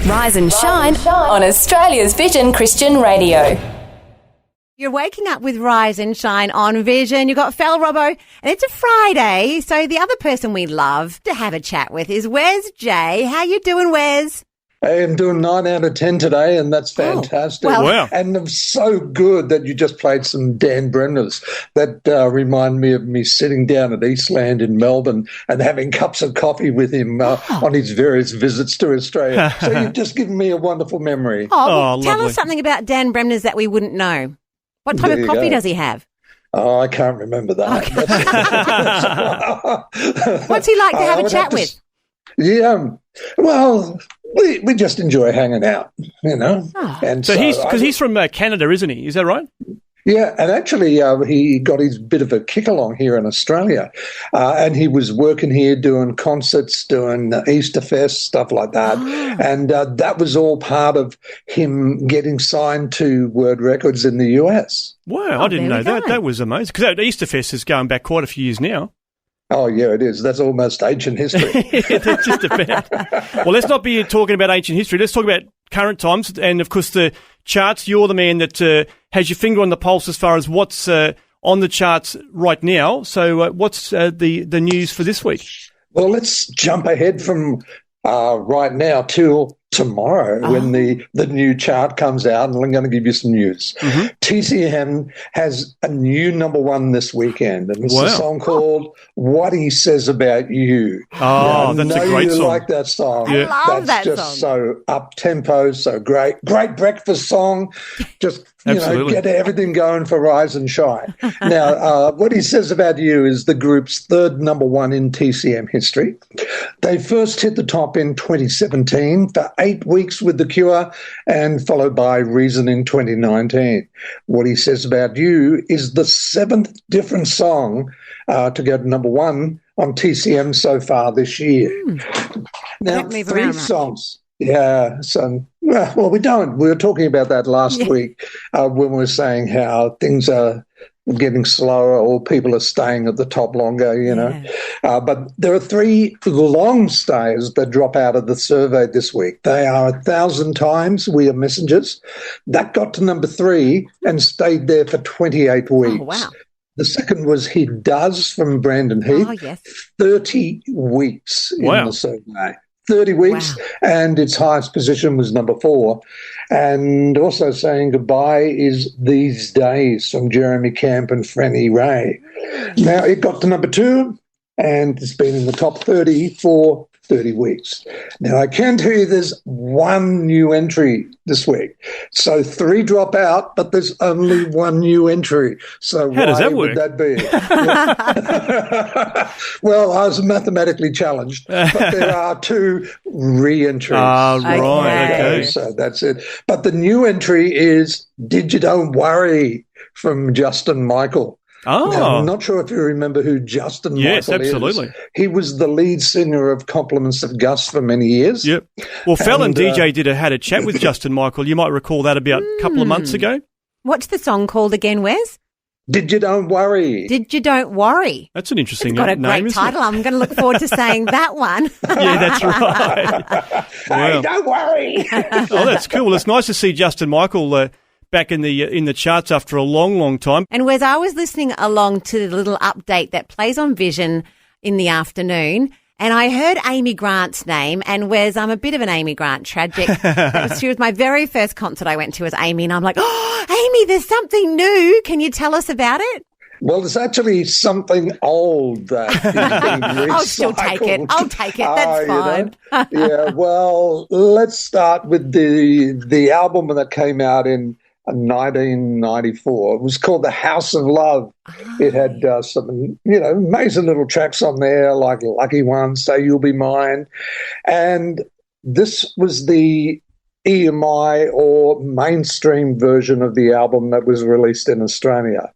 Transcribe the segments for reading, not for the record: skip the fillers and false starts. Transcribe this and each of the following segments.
Rise and shine on Australia's Vision Christian Radio. You're waking up with Rise and Shine on Vision. You've got Fel and Robbo, and it's a Friday, so the other person we love to have a chat with is Wes Jay. How you doing, Wes? Hey, I'm doing 9 out of 10 today, and that's fantastic. Wow. And it's so good that you just played some Dan Bremner's. That remind me of me sitting down at Eastland in Melbourne and having cups of coffee with him on his various visits to Australia. So you've just given me a wonderful memory. Tell lovely. us something about Dan Bremner's that we wouldn't know. What type There of you coffee go. does he have? Oh, I can't remember that. What's he like to have a chat with? Yeah, well, we just enjoy hanging out, you know. And So he's from Canada, isn't he? Is that right? Yeah, and actually he got his bit of a kick along here in Australia, and he was working here doing concerts, doing Easter Fest, stuff like that, and that was all part of him getting signed to Word Records in the US. Wow, I didn't there know we that. go. That was amazing. Because that Easter Fest is going back quite a few years now. Oh, yeah, it is. That's almost ancient history. Yeah, that's just about. Well, let's not be talking about ancient history. Let's talk about current times. And, of course, the charts. You're the man that has your finger on the pulse as far as what's on the charts right now. So what's the news for this week? Well, let's jump ahead from right now till tomorrow when the new chart comes out, and I'm going to give you some news. TCM has a new number one this weekend, and it's a song called What He Says About You. Oh, that's a great song. You like that song. I love That's that just song. so up-tempo, so great. Great breakfast song. Just, Absolutely. get everything going for Rise and Shine. Now, What He Says About You is the group's third number one in TCM history. They first hit the top in 2017 for 8 weeks with The Cure, and followed by Reason in 2019. What He Says About You is the seventh different song to go to number one on TCM so far this year. Now, Don't move three around much. songs. Yeah, so, well, we don't. We were talking about that last week when we were saying how things are getting slower or people are staying at the top longer, you know. But there are three long stays that drop out of the survey this week. They are 1,000 Times, We Are Messengers. That got to number 3 and stayed there for 28 weeks. Oh, wow. The second was He Does from Brandon Heath. Oh, yes. 30 weeks in Wow. the survey. 30 weeks, Wow. and its highest position was number 4. And also saying goodbye is These Days from Jeremy Camp and Franny Ray. Now, it got to number 2, and it's been in the top 30 for 30 weeks. Now, I can tell you there's one new entry this week. So 3 drop out, but there's only one new entry. So How does that would work? that be? Well, I was mathematically challenged, but there are 2 re-entries. Right, okay. So that's it. But the new entry is Did You Don't Worry from Justin Michael. Oh, Now, I'm not sure if you remember who Justin Yes, Michael absolutely. is. He was the lead singer of Compliments of Gus for many years. yep. Well, Fel and And, DJ had a chat with Justin Michael. You might recall that about a couple of months ago. What's the song called again, Wes? Did You Don't Worry. Did You Don't Worry. That's an interesting Got a name, great isn't title. I'm going to look forward to saying that one. it? Yeah, that's right. Hey, Wow. don't worry. Oh, that's cool. Well, it's nice to see Justin Michael back in the charts after a long, long time. And Wes, I was listening along to the little update that plays on Vision in the afternoon, and I heard Amy Grant's name. And Wes, I'm a bit of an Amy Grant tragic. She was my very first concert I went to was Amy, and I'm like, oh, Amy, there's something new. Can you tell us about it? Well, it's actually something old that is being recycled. I'll still take it. I'll take it. That's You know? fine. Yeah, well, let's start with the album that came out in 1994. It was called The House of Love. It had some, amazing little tracks on there, like Lucky One, Say You'll Be Mine. And this was the EMI or mainstream version of the album that was released in Australia.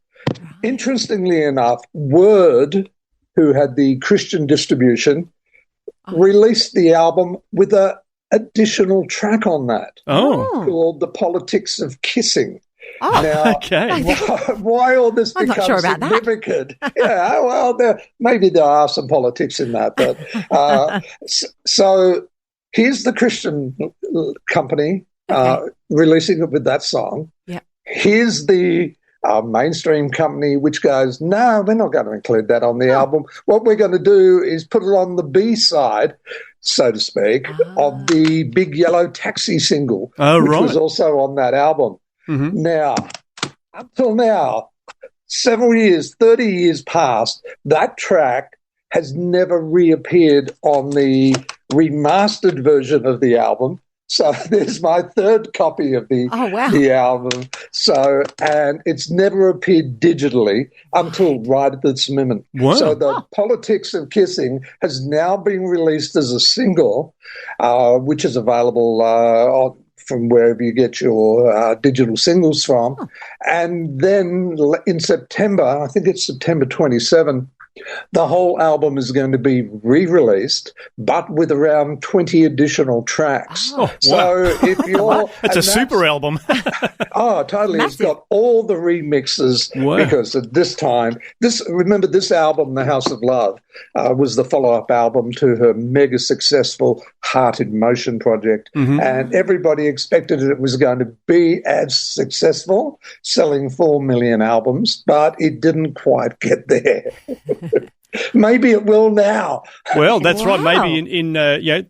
Interestingly enough, Word, who had the Christian distribution, released the album with a additional track on that called The Politics of Kissing. Oh, Now, Okay. why all this I'm not becomes sure about that. significant? Yeah, well, maybe there are some politics in that, but so here's the Christian company releasing it with that song. Yeah. Here's the mainstream company which goes, no, we're not going to include that on the album. What we're going to do is put it on the B-side, so to speak, of the Big Yellow Taxi single, which was also on that album. Mm-hmm. Now, up till now, several years, 30 years past, that track has never reappeared on the remastered version of the album. So there's my third copy of the album. So, and it's never appeared digitally until right at this moment. Wow. So the Politics of Kissing has now been released as a single, which is available from wherever you get your digital singles from. And then in September, I think it's September 27, the whole album is going to be re-released, but with around 20 additional tracks. Oh, wow. So if you're... It's a super album. Oh, totally. Massive. It's got all the remixes because at this time, remember this album, The House of Love, was the follow-up album to her mega successful Heart in Motion project. Mm-hmm. And everybody expected it was going to be as successful, selling 4 million albums, but it didn't quite get there. Maybe it will now. Well, that's right. Maybe in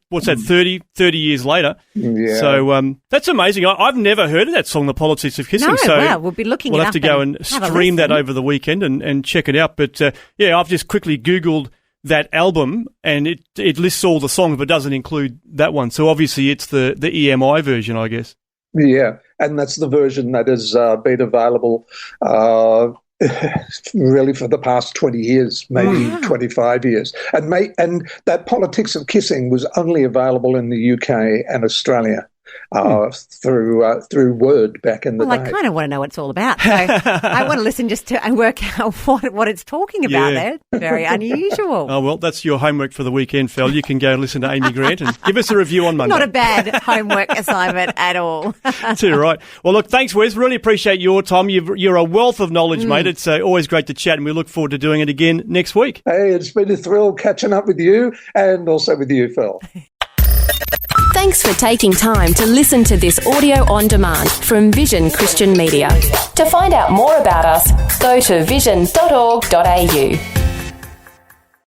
what's that, 30 years later. Yeah. So that's amazing. I've never heard of that song, The Politics of Kissing. No, so we'll be looking it up. We'll have to go and stream that over the weekend and check it out. But, I've just quickly Googled that album and it lists all the songs but doesn't include that one. So obviously it's the EMI version, I guess. Yeah, and that's the version that has been available really for the past 20 years, maybe 25 years. And that Politics of Kissing was only available in the UK and Australia through Word back in the day. Well, I kind of want to know what it's all about. So I want to listen just to and work out what it's talking about there. Very unusual. Oh, well, that's your homework for the weekend, Fel. You can go listen to Amy Grant and give us a review on Monday. Not a bad homework assignment at all. Too right. Well, look, thanks, Wes. Really appreciate your time. You're a wealth of knowledge, mate. It's always great to chat, and we look forward to doing it again next week. Hey, it's been a thrill catching up with you and also with you, Fel. Thanks for taking time to listen to this audio on demand from Vision Christian Media. To find out more about us, go to vision.org.au.